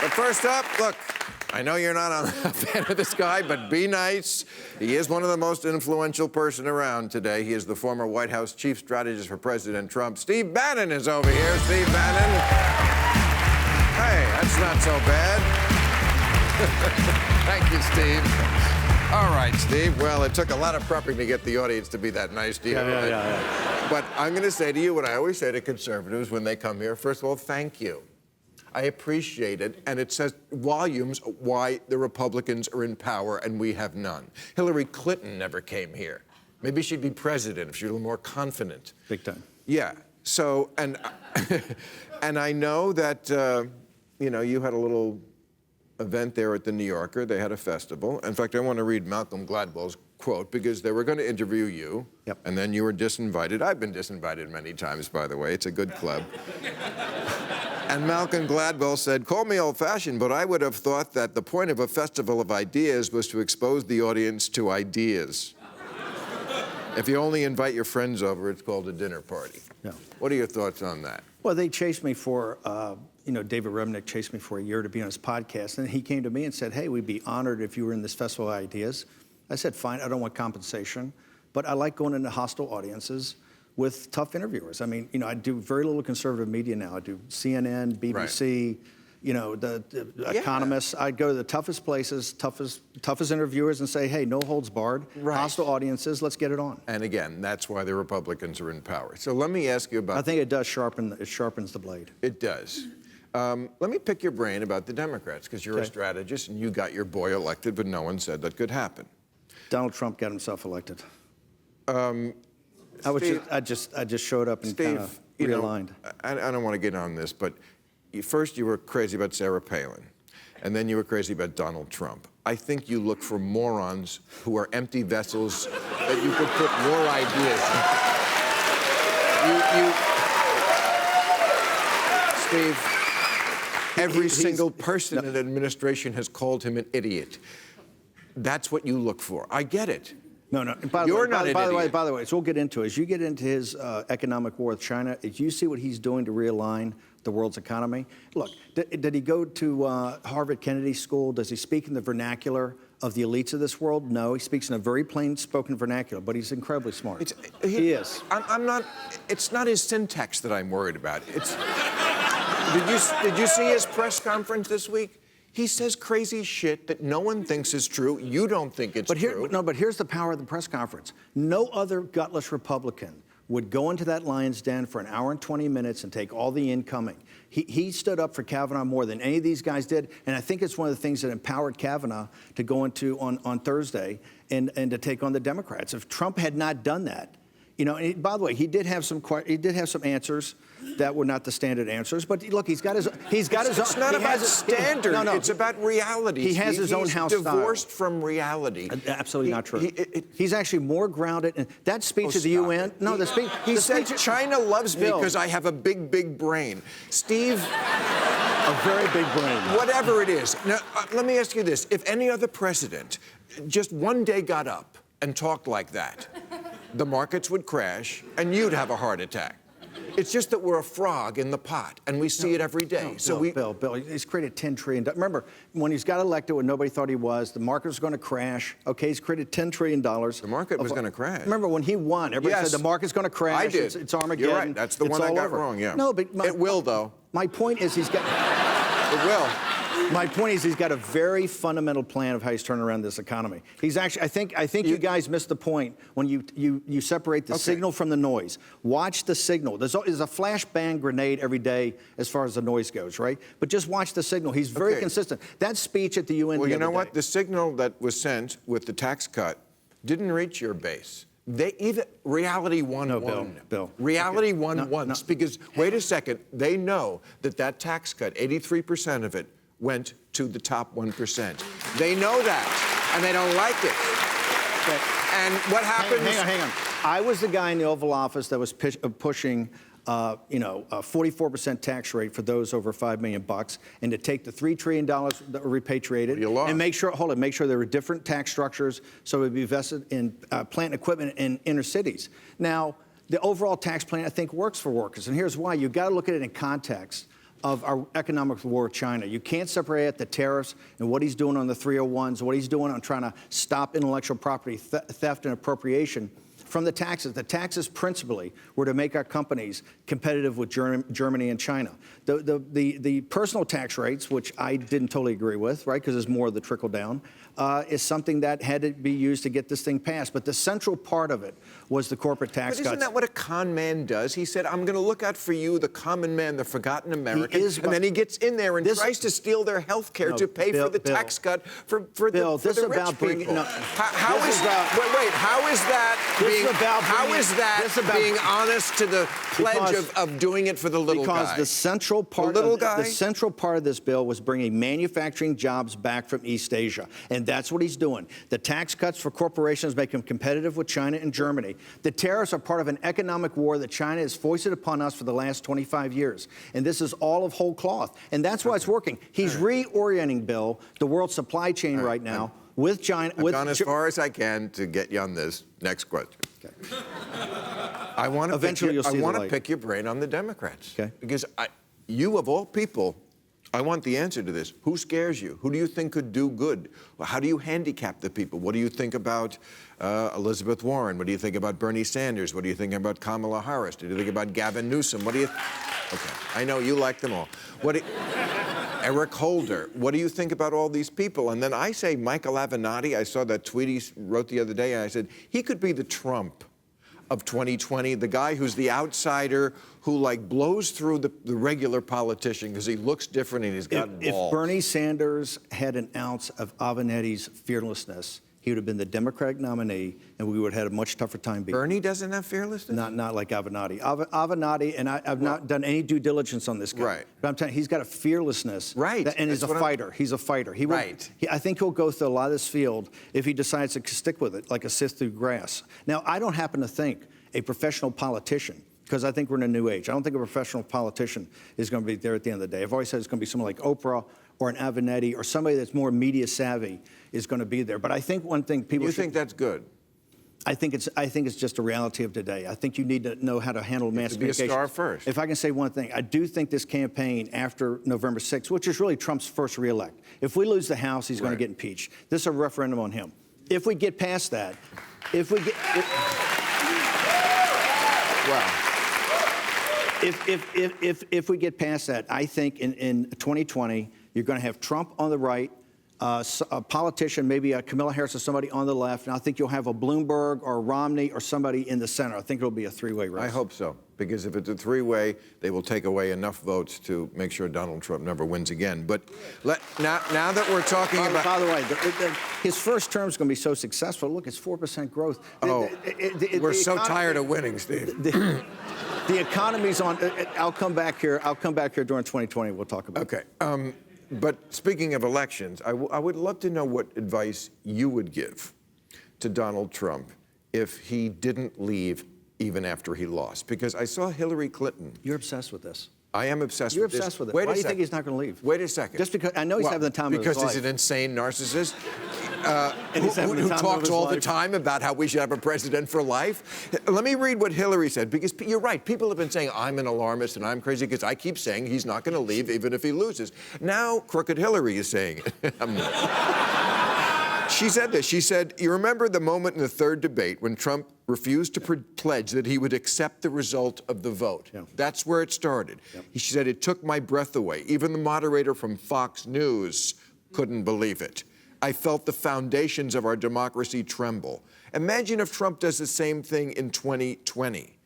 But first up, look, I know you're not a fan of this guy, but be nice. He is one of the most influential person around today. He is the former White House chief strategist for President Trump. Steve Bannon is over here. Steve Bannon. Hey, that's not so bad. Thank you, Steve. All right, Steve. Well, it took a lot of prepping to get the audience to be that nice to you. Yeah. But I'm going to say to you what I always say to conservatives when they come here. First of all, thank you. I appreciate it, and it says volumes why the Republicans are in power and we have none. Hillary Clinton never came here. Maybe she'd be president if she was a little more confident. Big time. Yeah. So, and I know that, you had a little event there at the New Yorker. They had a festival. In fact, I want to read Malcolm Gladwell's quote because they were going to interview you, and then you were disinvited. I've been disinvited many times, by the way. It's a good club. And Malcolm Gladwell said, "Call me old-fashioned, but I would have thought that the point of a festival of ideas was to expose the audience to ideas. If you only invite your friends over, it's called a dinner party." Yeah. What are your thoughts on that? Well, they chased me for, David Remnick chased me for a year to be on his podcast, and he came to me and said, "Hey, we'd be honored if you were in this festival of ideas." I said, "Fine, I don't want compensation, but I like going into hostile audiences with tough interviewers." I mean, I do very little conservative media now. I do CNN, BBC, the Economist. I go to the toughest places, toughest interviewers and say, "Hey, no holds barred, hostile audiences, let's get it on." And again, that's why the Republicans are in power. So let me ask you about... I think it does sharpens the blade. It does. Let me pick your brain about the Democrats, because you're a strategist and you got your boy elected, but no one said that could happen. Donald Trump got himself elected. Steve, I just showed up and kind of realigned. I don't want to get on this, but first you were crazy about Sarah Palin, and then you were crazy about Donald Trump. I think you look for morons who are empty vessels that you could put more ideas in. Steve, every single person in the administration has called him an idiot. That's what you look for. I get it. No. By the way, so we'll get into it. As you get into his economic war with China, as you see what he's doing to realign the world's economy. Look, did he go to Harvard Kennedy School? Does he speak in the vernacular of the elites of this world? No, he speaks in a very plain-spoken vernacular, but he's incredibly smart. He is. I'm not. It's not his syntax that I'm worried about. It's. Did you see his press conference this week? He says crazy shit that no one thinks is true. You don't think it's true. But here's the power of the press conference. No other gutless Republican would go into that lion's den for an hour and 20 minutes and take all the incoming. He stood up for Kavanaugh more than any of these guys did, and I think it's one of the things that empowered Kavanaugh to go into on Thursday and to take on the Democrats. If Trump had not done that, and by the way, he did have some answers that were not the standard answers. But look, he's got his own. It's not about standard. No. It's about reality. He has his own house style. He's divorced from reality. Absolutely not true. He's actually more grounded. And that speech at the UN. No, the speech. He said, "China loves me because I have a big, big brain." Steve. A very big brain. Whatever it is. Now, let me ask you this: if any other president just one day got up and talked like that, the markets would crash and you'd have a heart attack. It's just that we're a frog in the pot, and we see it every day. Bill, he's created $10 trillion. Remember, when he's got elected when nobody thought he was, the market was going to crash. Okay, he's created $10 trillion. The market was going to crash. Remember, when he won, everybody said the market's going to crash. I did. It's Armageddon. You're right. That's the one I got wrong, yeah. No, but it will, though. My point is he's got... It will. My point is he's got a very fundamental plan of how he's turning around this economy. He's actually, I think you guys missed the point when you separate the signal from the noise. Watch the signal. There's a flashbang grenade every day as far as the noise goes, right? But just watch the signal. He's very consistent. That speech at the UN Well, you know what? The signal that was sent with the tax cut didn't reach your base. Reality won once. Bill. Reality won once because, wait a second, they know that tax cut, 83% of it, went to the top 1%. They know that, and they don't like it. Okay. And what happens... Hang on. I was the guy in the Oval Office that was pushing a 44% tax rate for those over $5 million, and to take the $3 trillion that were repatriated and make sure there were different tax structures so it would be invested in plant equipment in inner cities. Now, the overall tax plan, I think, works for workers, and here's why. You've got to look at it in context of our economic war with China. You can't separate out the tariffs and what he's doing on the 301s, what he's doing on trying to stop intellectual property theft and appropriation from the taxes. The taxes principally were to make our companies competitive with Germany and China. The personal tax rates, which I didn't totally agree with, right, because there's more of the trickle down, is something that had to be used to get this thing passed. But the central part of it was the corporate tax cuts. But isn't that what a con man does? He said, I'm going to look out for you, the common man, the forgotten American. And then he gets in there and tries to steal their health care to pay for the tax cut for the rich people. How is that being honest to the pledge of doing it for the little guy? Because the central part of this bill was bringing manufacturing jobs back from East Asia. And that's what he's doing. The tax cuts for corporations make them competitive with China and Germany. The tariffs are part of an economic war that China has foisted upon us for the last 25 years. And this is all of whole cloth. And that's why it's working. He's reorienting, Bill, the world supply chain right now with China. I've gone as far as I can to get you on this. Next question. Okay. I want to pick your brain on the Democrats. Okay. Because you, of all people, I want the answer to this. Who scares you? Who do you think could do good? How do you handicap the people? What do you think about Elizabeth Warren? What do you think about Bernie Sanders? What do you think about Kamala Harris? What do you think about Gavin Newsom? What do you... Okay, I know you like them all. Eric Holder. What do you think about all these people? And then I say Michael Avenatti. I saw that tweet he wrote the other day, and I said, he could be the Trump of 2020, the guy who's the outsider who like blows through the regular politician because he looks different and he's got balls. If Bernie Sanders had an ounce of Avenatti's fearlessness, he would have been the Democratic nominee, and we would have had a much tougher time beating. Bernie doesn't have fearlessness? Not like Avenatti. Avenatti, and I've not done any due diligence on this guy. Right. But I'm telling you, he's got a fearlessness. Right. And he's a fighter. He's a fighter. I think he'll go through a lot of this field if he decides to stick with it, like a sift through grass. Now, I don't happen to think a professional politician, because I think we're in a new age. I don't think a professional politician is going to be there at the end of the day. I've always said it's going to be someone like Oprah or an Avenatti or somebody that's more media savvy is going to be there. But I think one thing people think that's good? I think it's just a reality of today. I think you need to know how to handle mass communication. Be a star first. If I can say one thing, I do think this campaign after November 6th, which is really Trump's first reelect, if we lose the House, he's going to get impeached. This is a referendum on him. If we get past that, If we get past that, I think in 2020, you're going to have Trump on the right, a politician, maybe a Kamala Harris or somebody on the left, and I think you'll have a Bloomberg or a Romney or somebody in the center. I think it'll be a three-way race. I hope so, because if it's a three-way, they will take away enough votes to make sure Donald Trump never wins again. But now that we're talking about... By the way, his first term is going to be so successful. Look, it's 4% growth. We're so tired of winning, Steve. The economy's on... I'll come back here during 2020. We'll talk about it. Okay. But speaking of elections, I would love to know what advice you would give to Donald Trump if he didn't leave even after he lost. Because I saw Hillary Clinton. You're obsessed with this. I am obsessed You're with this. obsessed with it. Why do you think he's not going to leave? Wait a second. Just because I know he's having the time of his life. Because he's an insane narcissist who talks all the time about how we should have a president for life. Let me read what Hillary said, because you're right. People have been saying I'm an alarmist and I'm crazy because I keep saying he's not going to leave even if he loses. Now, crooked Hillary is saying it. She said this. She said, you remember the moment in the third debate when Trump refused to pledge that he would accept the result of the vote. Yeah. That's where it started. Yep. She said, it took my breath away. Even the moderator from Fox News couldn't believe it. I felt the foundations of our democracy tremble. Imagine if Trump does the same thing in 2020.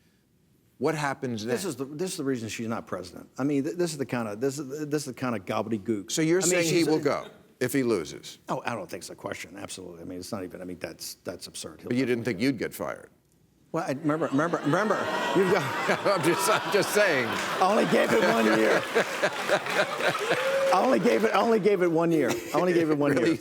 What happens then? This is the reason she's not president. I mean, this is the kind of gobbledygook. So you're saying he will go if he loses? Oh, I don't think it's a question. Absolutely. I mean, it's not even. I mean, that's absurd. But you didn't think you'd get fired? Well, remember. You've got. I'm just saying. I only gave it 1 year. I only gave it 1 year. I only gave it 1 year.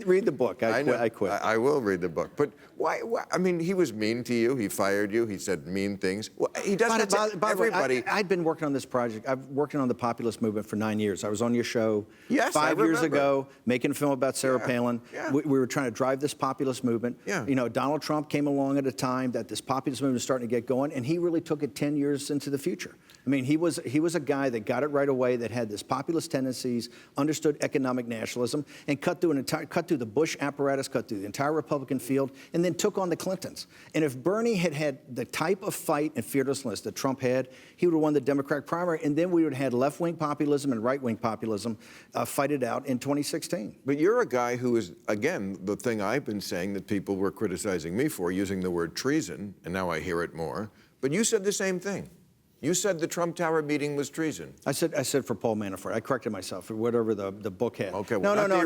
Read the book. I quit. I will read the book. But why? I mean, he was mean to you. He fired you. He said mean things. Well, he does that to everybody. I'd been working on this project. I've worked on the populist movement for 9 years. I was on your show 5 years ago, making a film about Sarah Palin. Yeah. We were trying to drive this populist movement. Yeah. You know, Donald Trump came along at a time that This populist movement was starting to get going, and he really took it 10 years into the future. I mean, he was a guy that got it right away, that had this populist tendencies, understood economic nationalism, and cut through the Bush apparatus, cut through the entire Republican field, and then took on the Clintons. And if Bernie had had the type of fight and fearlessness that Trump had, he would have won the Democratic primary, and then we would have had left-wing populism and right-wing populism fight it out in 2016. But you're a guy who is, again, the thing I've been saying that people were criticizing me for, using the word treason, and now I hear it more. But you said the same thing. You said the Trump Tower meeting was treason. I said for Paul Manafort. I corrected myself for whatever the book had. Okay, well, no.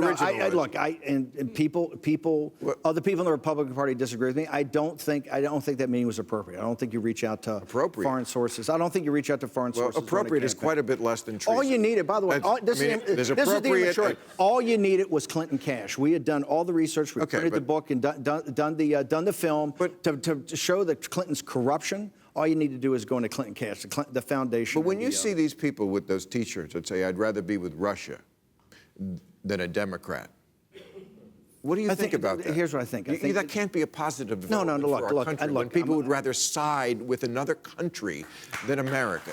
Look, and people, other people in the Republican Party disagree with me. I don't think that meeting was appropriate. I don't think you reach out to foreign sources. I don't think you reach out to foreign sources. Well, appropriate is quite a bit less than treason. All you needed, by the way, this is the short. All you needed was Clinton cash. We had done all the research. We printed the book and done the film to show that Clinton's corruption. All you need to do is go into Clinton cash, the foundation. But when you see these people with those T-shirts that say, "I'd rather be with Russia than a Democrat," what do you think about that? Here's what I think. That can't be a positive development for our country. When people would rather side with another country than America.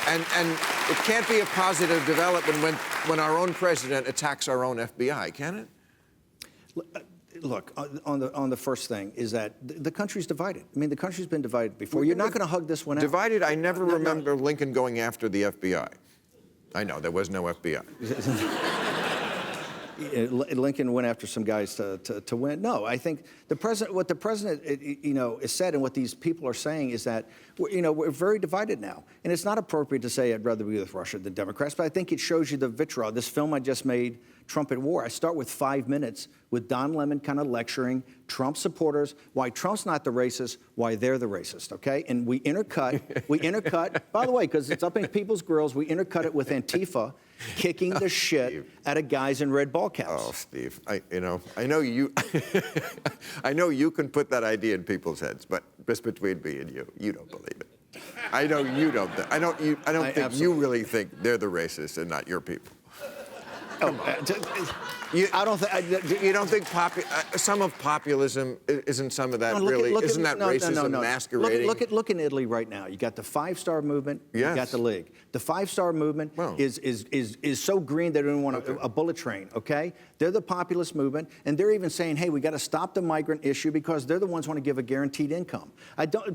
And it can't be a positive development when our own president attacks our own FBI, can it? Look, on the first thing is that the country's divided. I mean, the country's been divided before. You're not going to hug this one out. Divided? I never remember Lincoln going after the FBI. I know, there was no FBI. Lincoln went after some guys to win. No, I think what the president has said, and what these people are saying is that we're very divided now, and it's not appropriate to say I'd rather be with Russia than Democrats. But I think it shows you the vitriol. This film I just made, Trump at War. I start with 5 minutes with Don Lemon kind of lecturing Trump supporters why Trump's not the racist, why they're the racist. Okay, and we intercut. By the way, because it's up in people's grills, we intercut it with Antifa kicking the shit out of guys in red ball caps. Oh, Steve, I know you. I know you can put that idea in people's heads, but just between me and you don't believe it. I know you don't. I don't think you really think they're the racists and not your people. I don't think. You don't think some of populism isn't some of that isn't that racism masquerading? Look in Italy right now. You got the 5-star movement. Yes. You got the League. The 5-star movement is so green they don't want a bullet train. Okay, they're the populist movement, and they're even saying, hey, we got to stop the migrant issue because they're the ones who want to give a guaranteed income.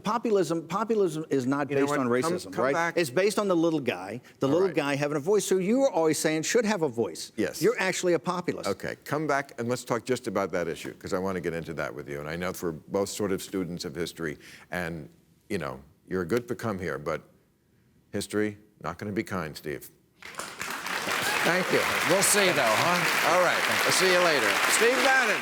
Populism is not based on racism, right? Back. It's based on the little guy, guy having a voice. So you were always saying should have a voice. Yes. You're actually a populist. Okay, come back and let's talk just about that issue, because I want to get into that with you. And I know for both sort of students of history, and you're good to come here, but history, not going to be kind, Steve. Thank you. We'll see, though, huh? All right, I'll see you later. Steve Bannon.